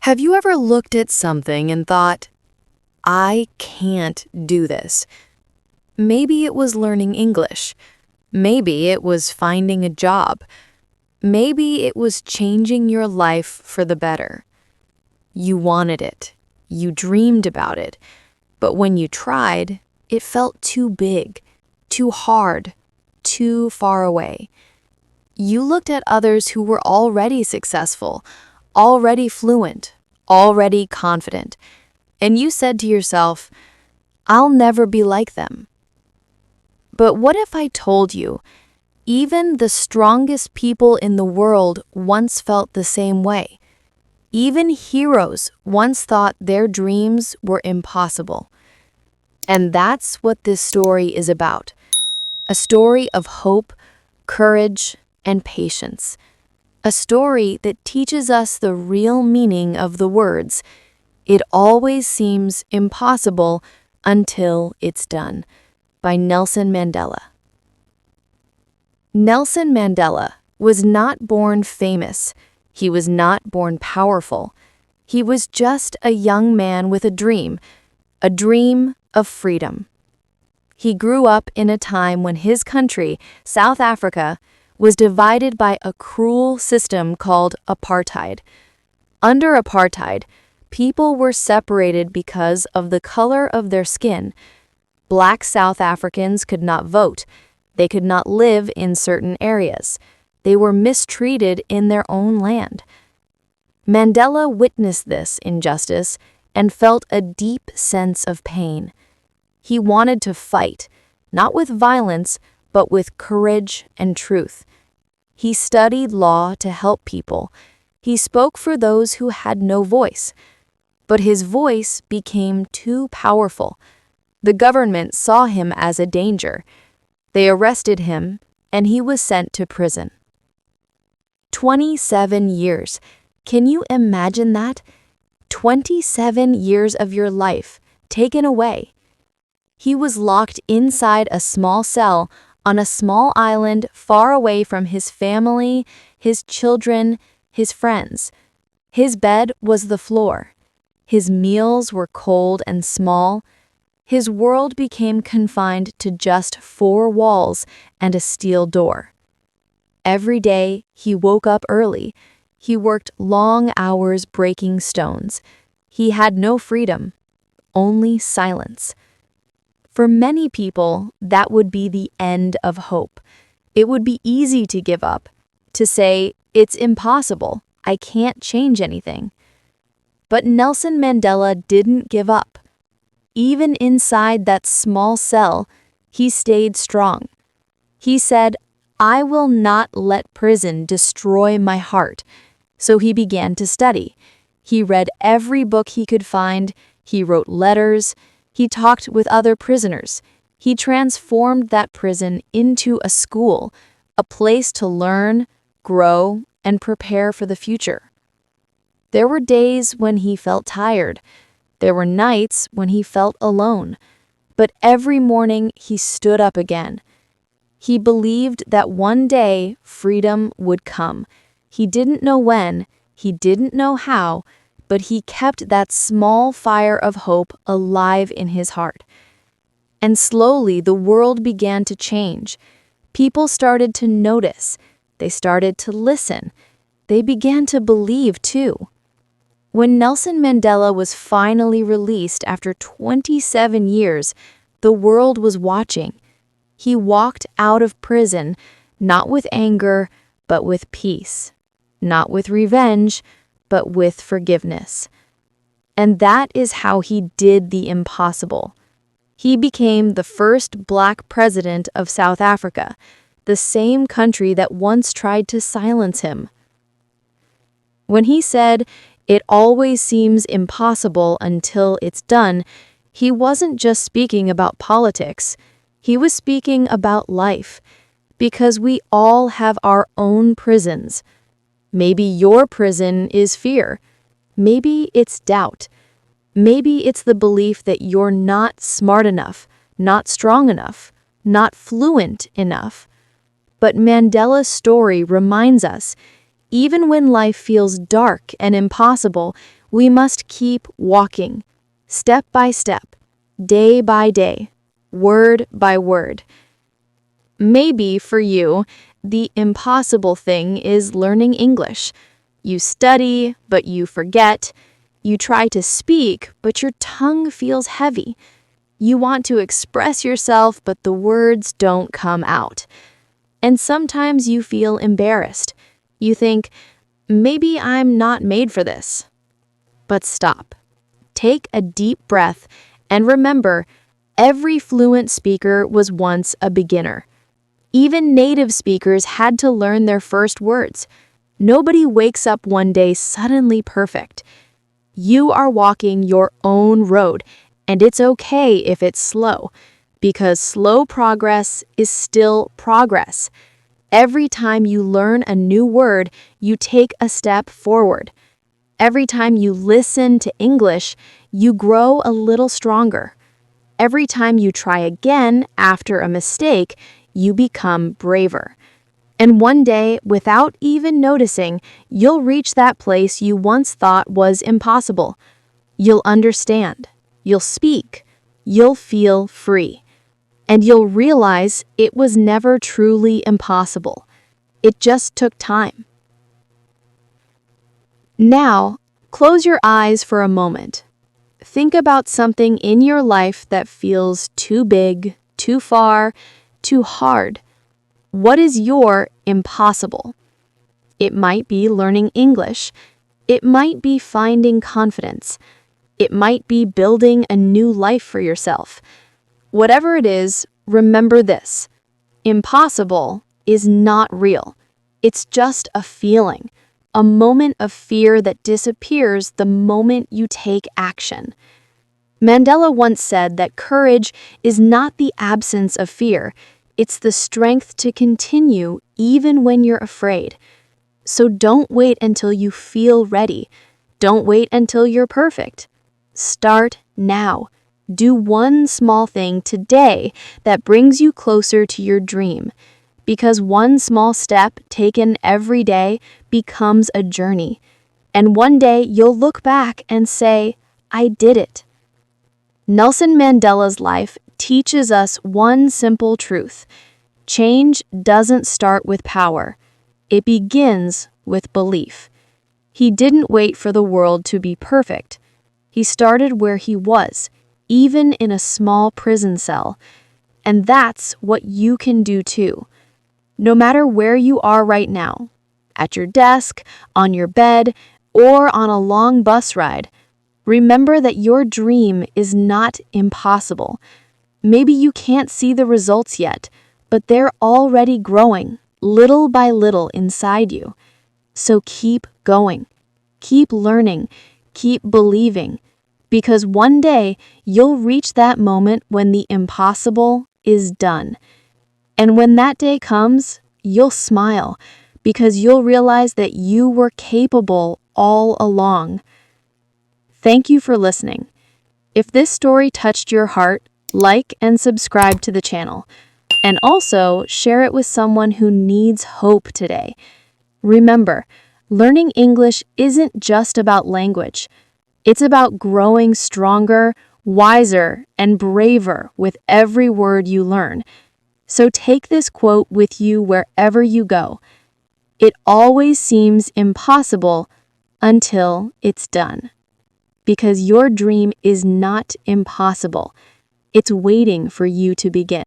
Have you ever looked at something and thought, I can't do this? Maybe it was learning English. Maybe it was finding a job. Maybe it was changing your life for the better. You wanted it. You dreamed about it. But when you tried, it felt too big, too hard, too far away. You looked at others who were already successful, already fluent, already confident, and you said to yourself, I'll never be like them. But what if I told you, even the strongest people in the world once felt the same way? Even heroes once thought their dreams were impossible. And that's what this story is about. A story of hope, courage, and patience. A story that teaches us the real meaning of the words, "It always seems impossible until it's done," by Nelson Mandela. Nelson Mandela was not born famous. He was not born powerful. He was just a young man with a dream of freedom. He grew up in a time when his country, South Africa, was divided by a cruel system called apartheid. Under apartheid, people were separated because of the color of their skin. Black South Africans could not vote. They could not live in certain areas. They were mistreated in their own land. Mandela witnessed this injustice and felt a deep sense of pain. He wanted to fight, not with violence, but with courage and truth. He studied law to help people. He spoke for those who had no voice. But his voice became too powerful. The government saw him as a danger. They arrested him, and he was sent to prison. 27 years. Can you imagine that? 27 years of your life taken away. He was locked inside a small cell on a small island far away from his family, his children, his friends. His bed was the floor. His meals were cold and small. His world became confined to just 4 walls and a steel door. Every day, he woke up early. He worked long hours breaking stones. He had no freedom, only silence. For many people, that would be the end of hope. It would be easy to give up, to say, it's impossible, I can't change anything. But Nelson Mandela didn't give up. Even inside that small cell, he stayed strong. He said, I will not let prison destroy my heart. So he began to study. He read every book he could find. He wrote letters. He talked with other prisoners. He transformed that prison into a school, a place to learn, grow, and prepare for the future. There were days when he felt tired. There were nights when he felt alone. But every morning he stood up again. He believed that one day freedom would come. He didn't know when, he didn't know how, but he kept that small fire of hope alive in his heart. And slowly the world began to change. People started to notice. They started to listen. They began to believe too. When Nelson Mandela was finally released after 27 years, the world was watching. He walked out of prison, not with anger, but with peace. Not with revenge, but with forgiveness. And that is how he did the impossible. He became the first Black president of South Africa, the same country that once tried to silence him. When he said, "It always seems impossible until it's done," he wasn't just speaking about politics. He was speaking about life, because we all have our own prisons. Maybe your prison is fear. Maybe it's doubt. Maybe it's the belief that you're not smart enough, not strong enough, not fluent enough. But Mandela's story reminds us, even when life feels dark and impossible, We must keep walking, step by step, day by day, word by word. Maybe for you, the impossible thing is learning English. You study, but you forget. You try to speak, but your tongue feels heavy. You want to express yourself, but the words don't come out. And sometimes you feel embarrassed. You think, maybe I'm not made for this. But stop. Take a deep breath and remember, every fluent speaker was once a beginner. Even native speakers had to learn their first words. Nobody wakes up one day suddenly perfect. You are walking your own road, and it's okay if it's slow, because slow progress is still progress. Every time you learn a new word, you take a step forward. Every time you listen to English, you grow a little stronger. Every time you try again after a mistake, you become braver. And one day, without even noticing, you'll reach that place you once thought was impossible. You'll understand. You'll speak. You'll feel free. And you'll realize it was never truly impossible. It just took time. Now, close your eyes for a moment. Think about something in your life that feels too big, too far, too hard. What is your impossible? It might be learning English. It might be finding confidence. It might be building a new life for yourself. Whatever it is, remember this. Impossible is not real. It's just a feeling, a moment of fear that disappears the moment you take action. Mandela once said that courage is not the absence of fear, it's the strength to continue even when you're afraid. So don't wait until you feel ready. Don't wait until you're perfect. Start now. Do one small thing today that brings you closer to your dream. Because one small step taken every day becomes a journey. And one day you'll look back and say, I did it. Nelson Mandela's life teaches us one simple truth. Change doesn't start with power. It begins with belief. He didn't wait for the world to be perfect. He started where he was, even in a small prison cell. And that's what you can do too. No matter where you are right now, at your desk, on your bed, or on a long bus ride, remember that your dream is not impossible. Maybe you can't see the results yet, but they're already growing, little by little inside you. So keep going, keep learning, keep believing, because one day you'll reach that moment when the impossible is done. And when that day comes, you'll smile, because you'll realize that you were capable all along. Thank you for listening. If this story touched your heart, like and subscribe to the channel. And also share it with someone who needs hope today. Remember, learning English isn't just about language. It's about growing stronger, wiser, and braver with every word you learn. So take this quote with you wherever you go. It always seems impossible until it's done. Because your dream is not impossible. It's waiting for you to begin.